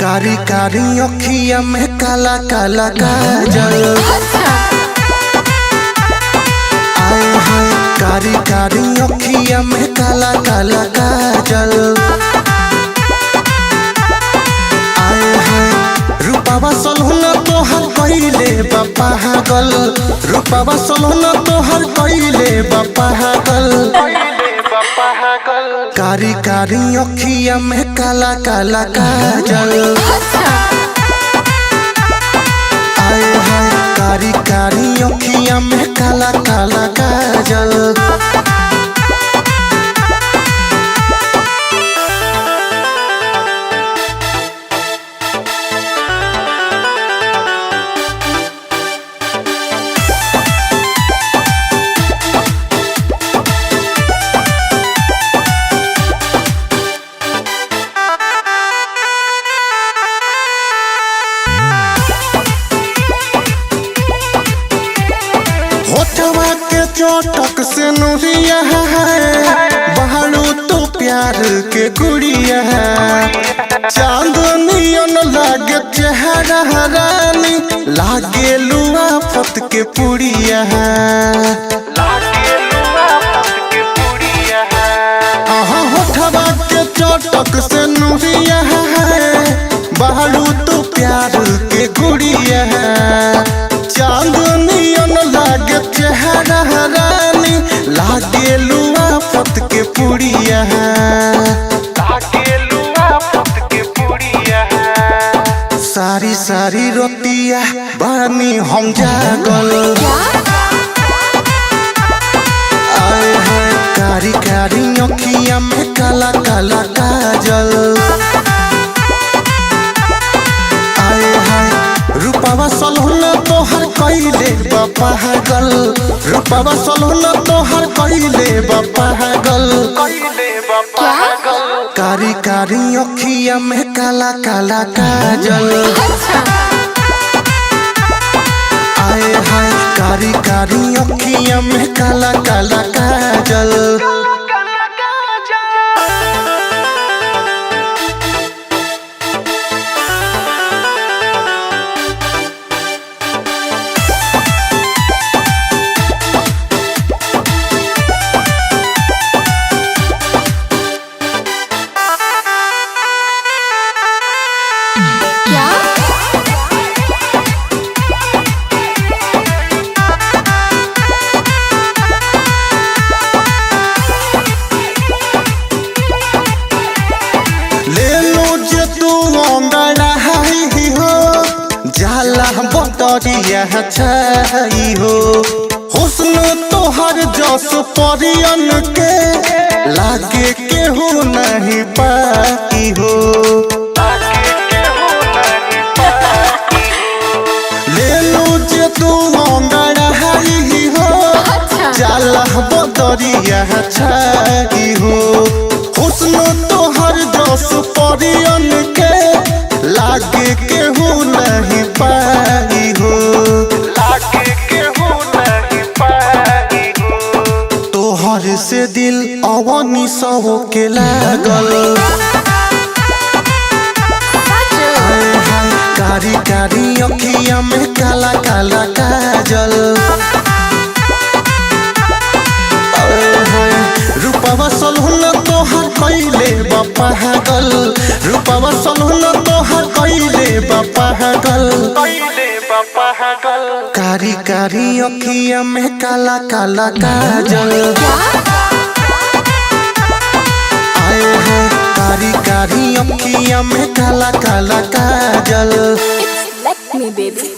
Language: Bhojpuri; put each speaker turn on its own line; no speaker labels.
कारी कारी अखिया में काला काला काजल। आए हाय कारी कारी अखिया में काला काला काजल। आए हाय रूपावा सलहुना तोहर कइले बा पागल। रूपावा सलहुना तोहर कइले बा पागल। कारी कारी अखिया में काला काला काजल। आए हाय कारी कारी अखिया में काला काला काजल। होठवा के चोटक से नुरिया है बहारू तो प्यार के गुड़िया है। चांदनियन लागे चेहरा रानी लागे लुआ फत के पुड़िया है। होठवा के चोटक से नुरिया है बहारू तो प्यार के गुड़िया है। चांदनियन लागे चेहरा रानी लागे लुआ फत के पुड़िया है। सारी सारी रोतिया बानी हम जागल। आए हाय कारी कारी अखिया में काला काला काजल। आए हाय रूपावा सलहुना तोहर कइले बा पागल। रूपावा सलहुना तोहर कइले बा पागल। कारी कारी अखिया में काला काला काजल। आए हाय कारी कारी अखिया में काला काला काजल। जाला बटरिया छाई हो हुस्न तोहर जस परियन के लागे केहू नहीं पाई हो। ले लो जे तू अंगड़ाई हो जाला बटरिया छाई हो हुस्न तोहर जस परियन के लागे केहू नहीं पाई हो। तोहर से दिल अवनी सहो के लागल। आए हाय कारी कारी अखिया में काला काला काजल। रूपावा सलहुना तोहर कइले बा पागल। रूपावा सलहुना तोहर कइले बा पागल। कारी कारी अखिया में काला काला काजल। आए हाय कारी कारी अखिया में काला काला काजल।
It's like me, baby.